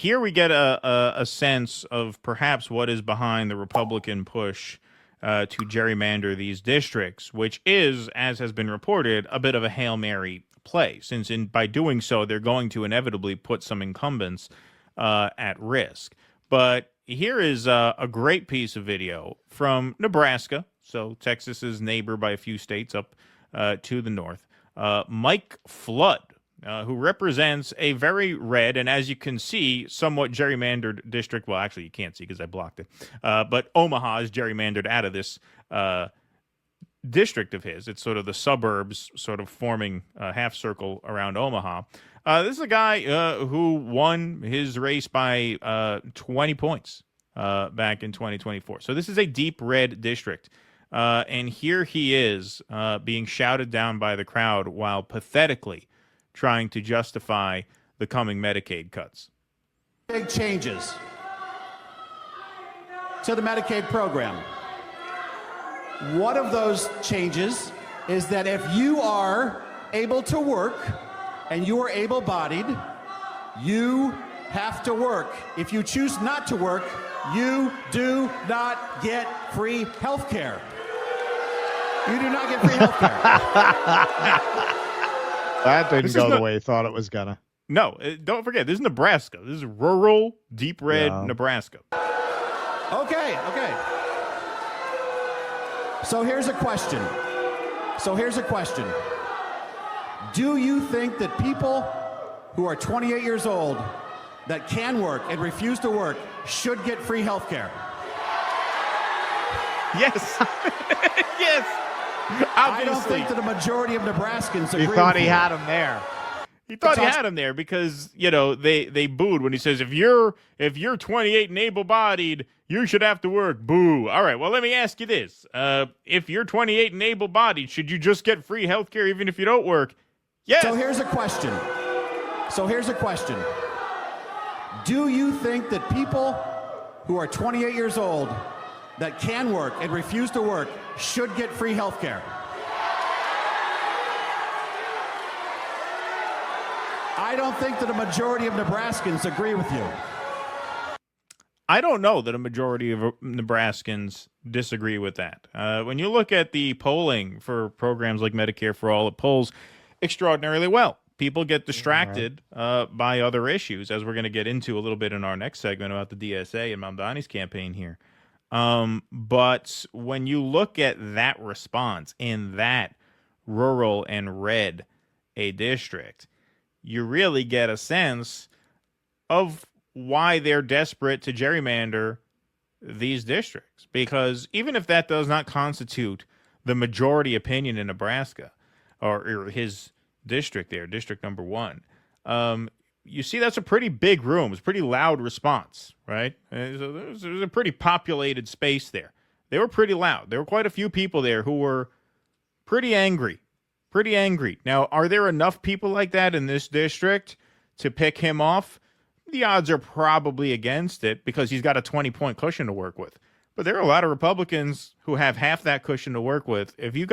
Here we get a sense of perhaps what is behind the Republican push to gerrymander these districts, which is, as has been reported, a bit of a Hail Mary play, since by doing so, they're going to inevitably put some incumbents at risk. But here is a great piece of video from Nebraska, so Texas's neighbor by a few states up to the north. Mike Flood, who represents a very red and, as you can see, somewhat gerrymandered district. Well, actually, you can't see because I blocked it. But Omaha is gerrymandered out of this district of his. It's sort of the suburbs sort of forming a half circle around Omaha. This is a guy who won his race by 20 points back in 2024. So this is a deep red district. And here he is being shouted down by the crowd while pathetically trying to justify the coming Medicaid cuts. Big changes to the Medicaid program. One of those changes is that if you are able to work and you are able-bodied, you have to work. If you choose not to work, you do not get free health care. You do not get free health care. That didn't go the way you thought it was gonna. No, don't forget, this is Nebraska. This is rural, deep red Nebraska. Okay. So here's a question. Do you think that people who are 28 years old that can work and refuse to work should get free health care? Yes. Yes. Obviously. I don't think that a majority of Nebraskans agree. He thought he had him there. He thought he had him there because, you know, they booed when he says, if you're 28 and able-bodied, you should have to work. Boo. All right, well, let me ask you this. If you're 28 and able-bodied, should you just get free health care even if you don't work? Yes. So here's a question. Do you think that people who are 28 years old that can work and refuse to work should get free health care? I don't think that a majority of Nebraskans agree with you. I don't know that a majority of Nebraskans disagree with that. When you look at the polling for programs like Medicare for All, it polls extraordinarily well. People get distracted by other issues, as we're going to get into a little bit in our next segment about the DSA and Mamdani's campaign here. But when you look at that response in that rural and red a district, you really get a sense of why they're desperate to gerrymander these districts. Because even if that does not constitute the majority opinion in Nebraska, or his district there, district number 1, you see that's a pretty big room. It's a pretty loud response, right? So there's a pretty populated space there. They were pretty loud. There were quite a few people there who were pretty angry. Now, are there enough people like that in this district to pick him off? The odds are probably against it because he's got a 20-point cushion to work with. But there are a lot of Republicans who have half that cushion to work with. If you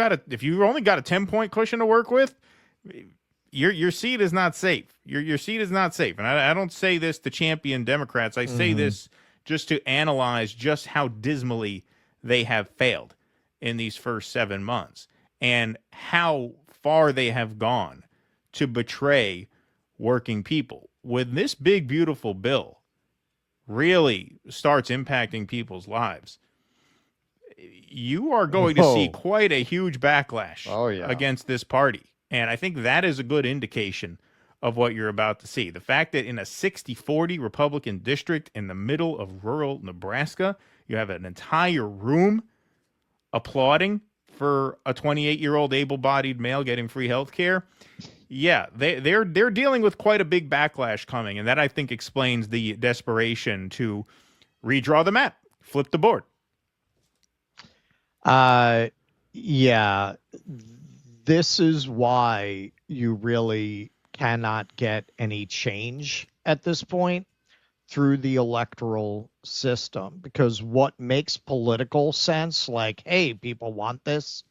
only got a 10-point cushion to work with, your seat is not safe. Your seat is not safe. And I don't say this to champion Democrats. I say this just to analyze just how dismally they have failed in these first 7 months and how far they have gone to betray working people. When this big, beautiful bill really starts impacting people's lives, you are going to see quite a huge backlash against this party. And I think that is a good indication of what you're about to see. The fact that in a 60-40 Republican district in the middle of rural Nebraska, you have an entire room applauding for a 28-year-old able-bodied male getting free health care. Yeah, they're dealing with quite a big backlash coming, and that I think explains the desperation to redraw the map, flip the board. Yeah, this is why you really cannot get any change at this point through the electoral system, because what makes political sense, like, hey, people want this,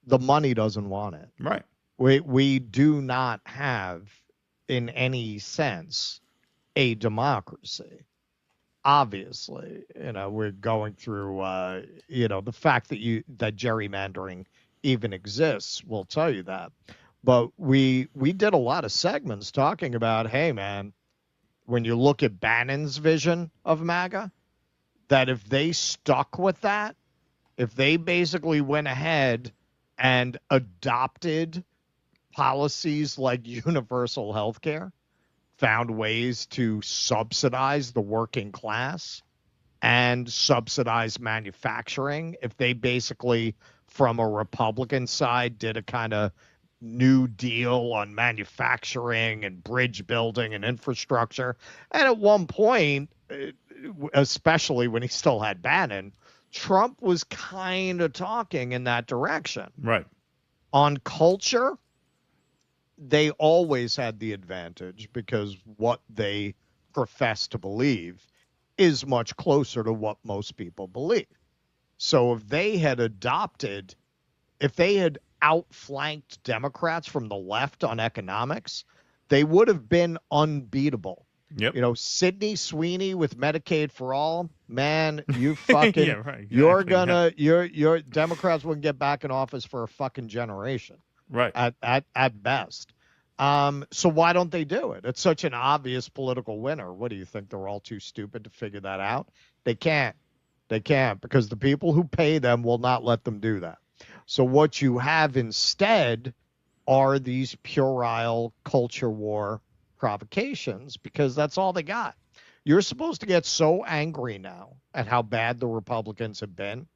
the money doesn't want it. Right. We do not have, in any sense, a democracy. Obviously, we're going through, the fact that gerrymandering even exists will tell you that. But we did a lot of segments talking about, hey, man, when you look at Bannon's vision of MAGA, that if they stuck with that, if they basically went ahead and adopted policies like universal health care, found ways to subsidize the working class and subsidize manufacturing, if they basically, from a Republican side, did a kind of New Deal on manufacturing and bridge building and infrastructure. And at one point, especially when he still had Bannon, Trump was kind of talking in that direction. Right. On culture, they always had the advantage because what they profess to believe is much closer to what most people believe. So if they had outflanked Democrats from the left on economics, they would have been unbeatable. Yep. Sidney Sweeney with Medicaid for all, man, you fucking, Yeah, right, exactly. Your Democrats wouldn't get back in office for a fucking generation. Right. At best. So why don't they do it? It's such an obvious political winner. What do you think? They're all too stupid to figure that out? They can't because the people who pay them will not let them do that. So what you have instead are these puerile culture war provocations because that's all they got. You're supposed to get so angry now at how bad the Republicans have been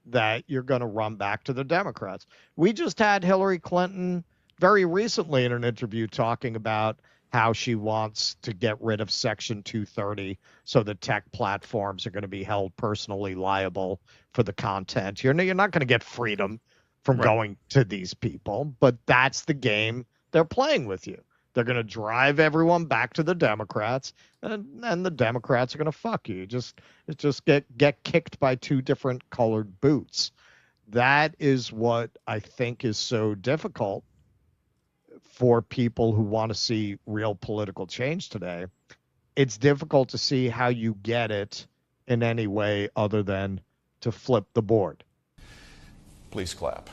that you're going to run back to the Democrats. We just had Hillary Clinton very recently in an interview talking about how she wants to get rid of Section 230 so the tech platforms are going to be held personally liable for the content. You're not going to get freedom from going to these people, but that's the game they're playing with you. They're going to drive everyone back to the Democrats, and the Democrats are going to fuck you. Just get kicked by two different colored boots. That is what I think is so difficult for people who want to see real political change today. It's difficult to see how you get it in any way other than to flip the board. Please clap.